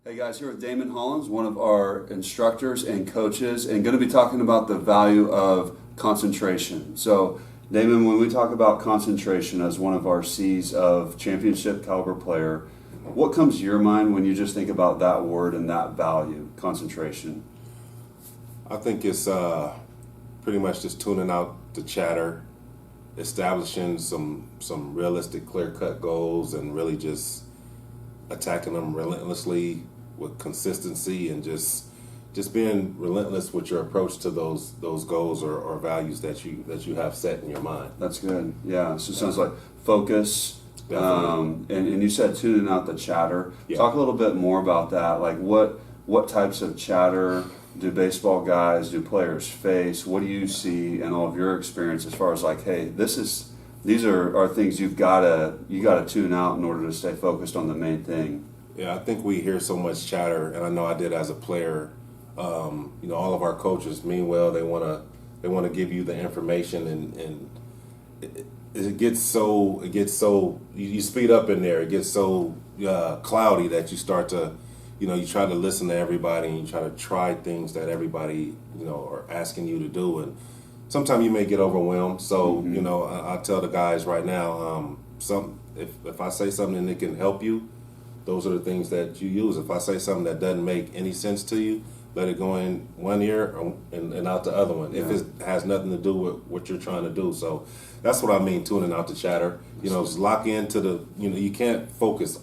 Hey guys, here with Damon Hollins, one of our instructors and coaches, and going to be talking about the value of concentration. So, Damon, when we talk about concentration as one of our C's of championship caliber player, what comes to your mind when you just think about that word and that value, concentration? I think it's pretty much just tuning out the chatter, establishing some realistic, clear-cut goals, and really just attacking them relentlessly with consistency, and just being relentless with your approach to those goals or values that you have set in your mind. That's good. Yeah. So it sounds like focus. Definitely. And you said tuning out the chatter. Yeah. Talk a little bit more about that. Like what types of chatter do baseball guys, do players face? What do you see in all of your experience as far as like, hey, these are things you gotta tune out in order to stay focused on the main thing. Yeah, I think we hear so much chatter, and I know I did as a player. All of our coaches mean well. They wanna give you the information, and it gets so you speed up in there. It gets so cloudy that you start to, you try to listen to everybody, and you try to try things that everybody are asking you to do, and sometimes you may get overwhelmed. So I tell the guys right now, if I say something that can help you, those are the things that you use. If I say something that doesn't make any sense to you, let it go in one ear and out the other one. Yeah. If it has nothing to do with what you're trying to do. So that's what I mean, tuning out the chatter. Just lock into the, you can't focus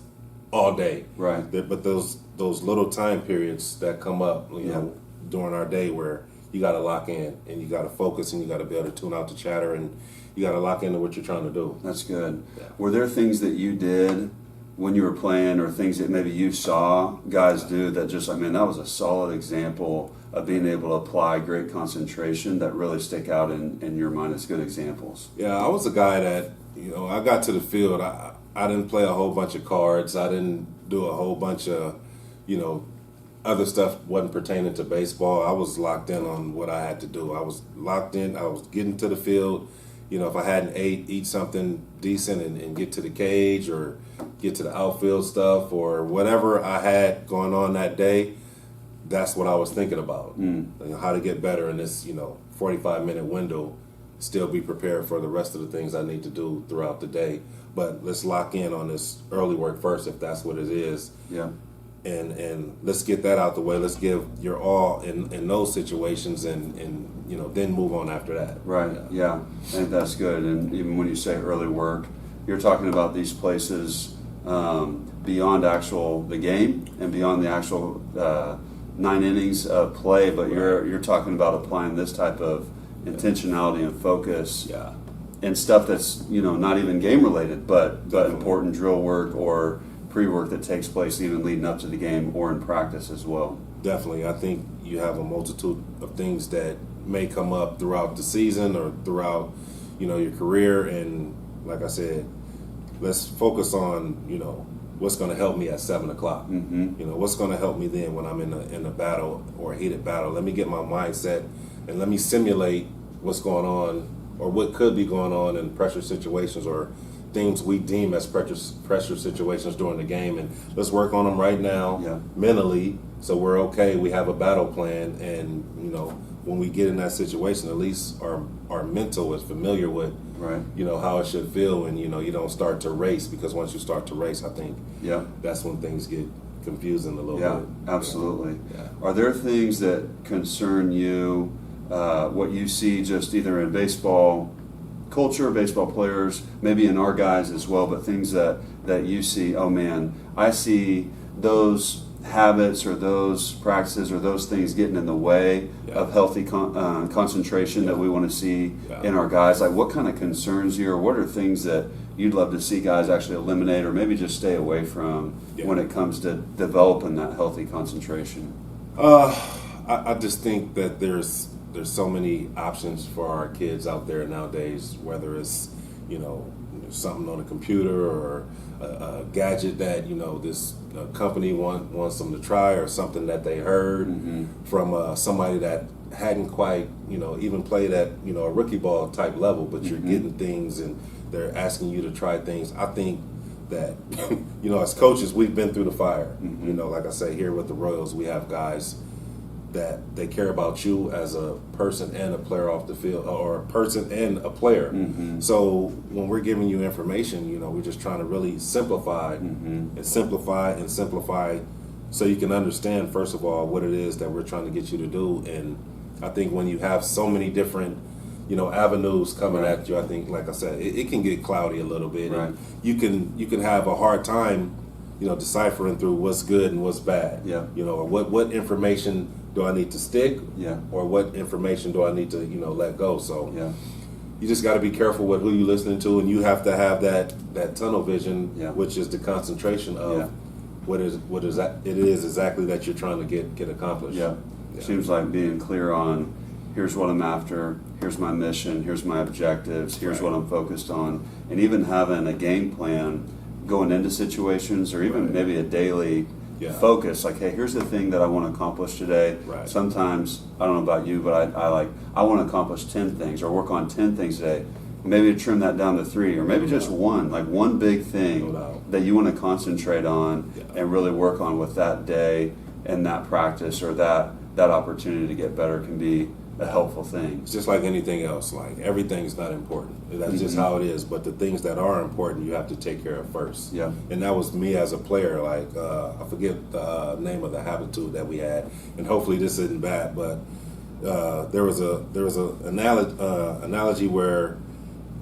all day. Right. But those little time periods that come up, during our day where you got to lock in and you got to focus and you got to be able to tune out the chatter and you got to lock into what you're trying to do. That's good. Yeah. Were there things that you did when you were playing, or things that maybe you saw guys do that just, that was a solid example of being able to apply great concentration that really stick out in your mind as good examples? Yeah, I was a guy that, I got to the field. I didn't play a whole bunch of cards. I didn't do a whole bunch of, other stuff wasn't pertaining to baseball. I was locked in on what I had to do. I was locked in. I was getting to the field. If I hadn't eat something decent and get to the cage or get to the outfield stuff or whatever I had going on that day, that's what I was thinking about. How to get better in this, 45-minute window, still be prepared for the rest of the things I need to do throughout the day. But let's lock in on this early work first, if that's what it is. Yeah. And let's get that out the way. Let's give your all in those situations, and then move on after that. Right. Yeah. I think that's good. And even when you say early work, you're talking about these places beyond the game and beyond the actual 9 innings of play. But you're talking about applying this type of intentionality and focus. Yeah. And stuff that's not even game related, but important drill work or pre-work that takes place even leading up to the game or in practice as well. Definitely. I think you have a multitude of things that may come up throughout the season or throughout, your career. And like I said, let's focus on, what's going to help me at 7 o'clock. Mm-hmm. What's going to help me then when I'm in a battle or a heated battle. Let me get my mindset and let me simulate what's going on or what could be going on in pressure situations or things we deem as pressure situations during the game, and let's work on them right now mentally, so we're okay. We have a battle plan, and when we get in that situation, at least our mental is familiar with how it should feel, and you don't start to race, because once you start to race, I think that's when things get confusing a little bit. Absolutely. Yeah. Are there things that concern you, what you see just either in baseball culture, baseball players, maybe in our guys as well, but things that you see, oh man, I see those habits or those practices or those things getting in the way of healthy concentration that we want to see in our guys? Like, what kind of concerns you, or what are things that you'd love to see guys actually eliminate or maybe just stay away from when it comes to developing that healthy concentration? I just think that there's so many options for our kids out there nowadays, whether it's, something on a computer or a gadget that, this company wants them to try, or something that they heard from somebody that hadn't quite, even played at, a rookie ball type level, but you're getting things and they're asking you to try things. I think that you know, as coaches, we've been through the fire. You know, like I say, here with the Royals, we have guys that they care about you as a person and a player off the field, or a person and a player. So when we're giving you information, you know, we're just trying to really simplify and simplify and simplify, so you can understand, first of all, what it is that we're trying to get you to do. And I think when you have so many different, you know, avenues coming at you, I think, like I said, it can get cloudy a little bit. And you can have a hard time, you know, deciphering through what's good and what's bad. You know, or what information do I need to stick? Or what information do I need to, you know, let go? So you just got to be careful with who you're listening to, and you have to have that tunnel vision, which is the concentration of what is that it is exactly that you're trying to get accomplished. Seems like being clear on, here's what I'm after, here's my mission, here's my objectives, here's what I'm focused on, and even having a game plan going into situations, or even maybe a daily focus, like, hey, here's the thing that I want to accomplish today. Sometimes, I don't know about you, but I want to accomplish 10 things or work on 10 things today. Maybe trim that down to 3, or maybe just one, like one big thing that you want to concentrate on and really work on with that day, and that practice or that opportunity to get better can be a helpful thing. It's just like anything else. Like, everything's not important. That's just how it is. But the things that are important, you have to take care of first. And that was me as a player. Like, I forget the name of the habitude that we had, and hopefully this isn't bad, but there was a analogy where,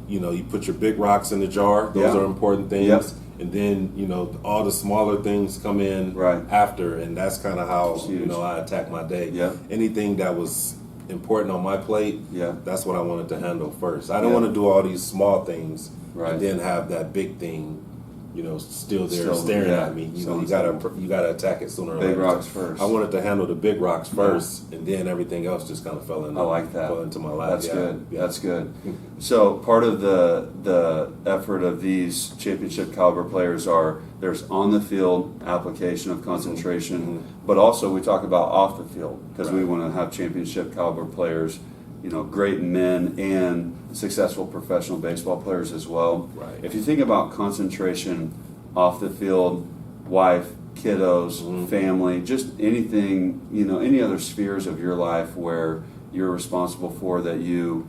you know, you put your big rocks in the jar. Those are important things. And then, you know, all the smaller things come in after, and that's kind of how, you know, I attack my day. Anything that was important on my plate, that's what I wanted to handle first. I don't want to do all these small things and then have that big thing, you know, still there staring at me. You know, you gotta attack it sooner or later. Big rocks first. I wanted to handle the big rocks first, and then everything else just kind of fell into my lap. That's good. That's good. So part of the effort of these championship caliber players there's on the field application of concentration, but also we talk about off the field, because we want to have championship caliber players, you know, great men and successful professional baseball players as well. If you think about concentration off the field, wife, kiddos, family, just anything, you know, any other spheres of your life where you're responsible for, that you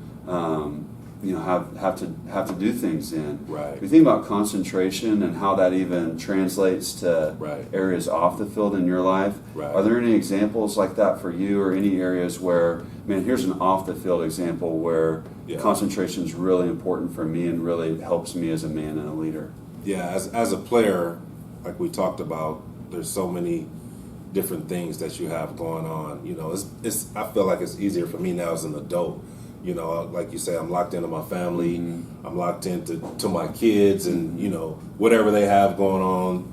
you know, have to do things in. If you think about concentration and how that even translates to areas off the field in your life, are there any examples like that for you, or any areas where, man, here's an off the field example where concentration is really important for me and really helps me as a man and a leader? As a player, like we talked about, there's so many different things that you have going on. You know, it's I feel like it's easier for me now as an adult. You know, like you say, I'm locked into my family. I'm locked into my kids, and, you know, whatever they have going on.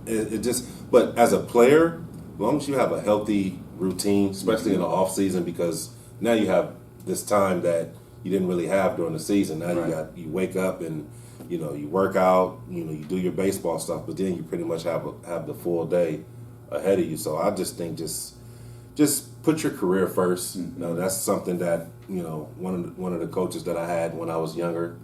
It just, but as a player, as long as you have a healthy routine, especially in the off season, because now you have this time that you didn't really have during the season. Now you wake up and, you know, you work out, you know, you do your baseball stuff, but then you pretty much have the full day ahead of you. So I just think just put your career first. You know, that's something that, you know, one of the coaches that I had when I was younger,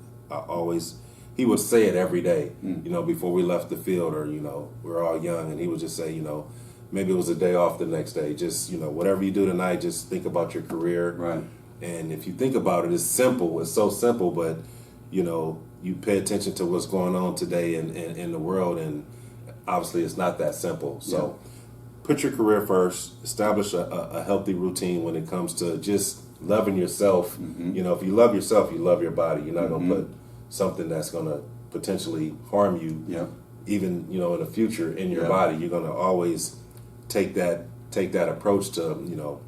he would say it every day, you know, before we left the field, or, you know, we're all young, and he would just say, you know, maybe it was a day off the next day, just, you know, whatever you do tonight, just think about your career. And if you think about it, it's simple. It's so simple, but, you know, you pay attention to what's going on today in the world, and obviously it's not that simple. So put your career first, establish a healthy routine when it comes to just loving yourself. You know, if you love yourself, you love your body. You're not going to put something that's going to potentially harm you, even, you know, in the future in your body. You're going to always take that approach to, you know,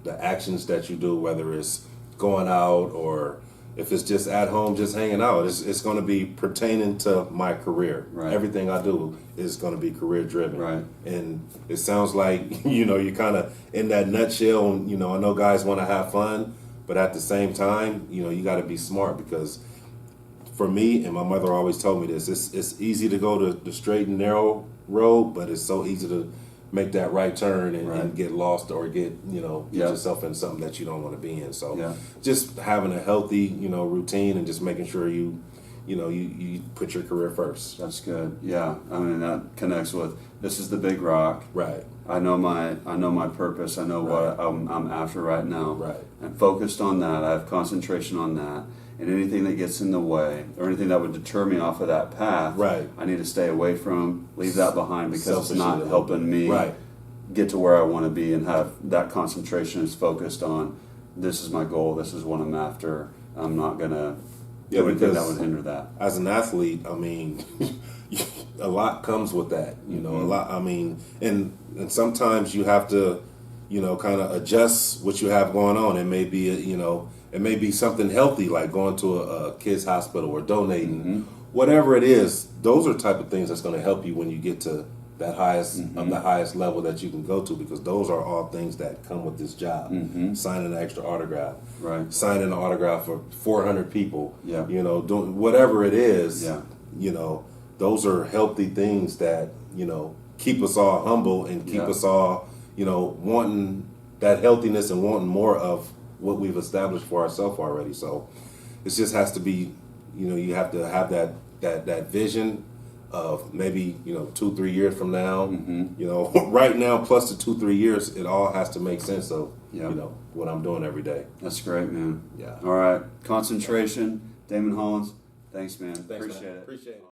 the actions that you do, whether it's going out or if it's just at home, just hanging out. It's going to be pertaining to my career. Everything I do is going to be career driven. And it sounds like, you know, you're kind of in that nutshell. And, you know, I know guys want to have fun, but at the same time, you know, you got to be smart, because for me, and my mother always told me this, it's easy to go to the straight and narrow road, but it's so easy to make that right turn and get lost, or get yourself in something that you don't want to be in. So just having a healthy, you know, routine, and just making sure you you put your career first. That's good. Yeah, I mean that connects with this is the big rock. Right. I know my purpose. I know what I'm after right now. Right. I'm focused on that. I have concentration on that. And anything that gets in the way or anything that would deter me off of that path, Right. I need to stay away from, leave that behind because it's not Selfishly. helping me Right. get to where I want to be and have that concentration is focused on this is my goal, this is what I'm after. I'm not going to do anything that would hinder that. As an athlete, I mean, a lot comes with that. A lot. I mean, and sometimes you have to, kind of adjust what you have going on. It may be, it may be something healthy like going to a kids hospital or donating, whatever it is. Those are the type of things that's going to help you when you get to that highest of the highest level that you can go to, because those are all things that come with this job. Signing an extra autograph, Right. signing an autograph for 400 people, Yeah. Doing whatever it is, Yeah. Those are healthy things that, keep us all humble and keep us all, wanting that healthiness and wanting more of what we've established for ourselves already. So it just has to be, you have to have that vision of maybe 2-3 years from now, right now plus the 2-3 years, it all has to make sense of what I'm doing every day. That's great, man. Yeah. All right. Concentration. Damon Hollins. Thanks, man. Thanks, Appreciate man. it. Appreciate it.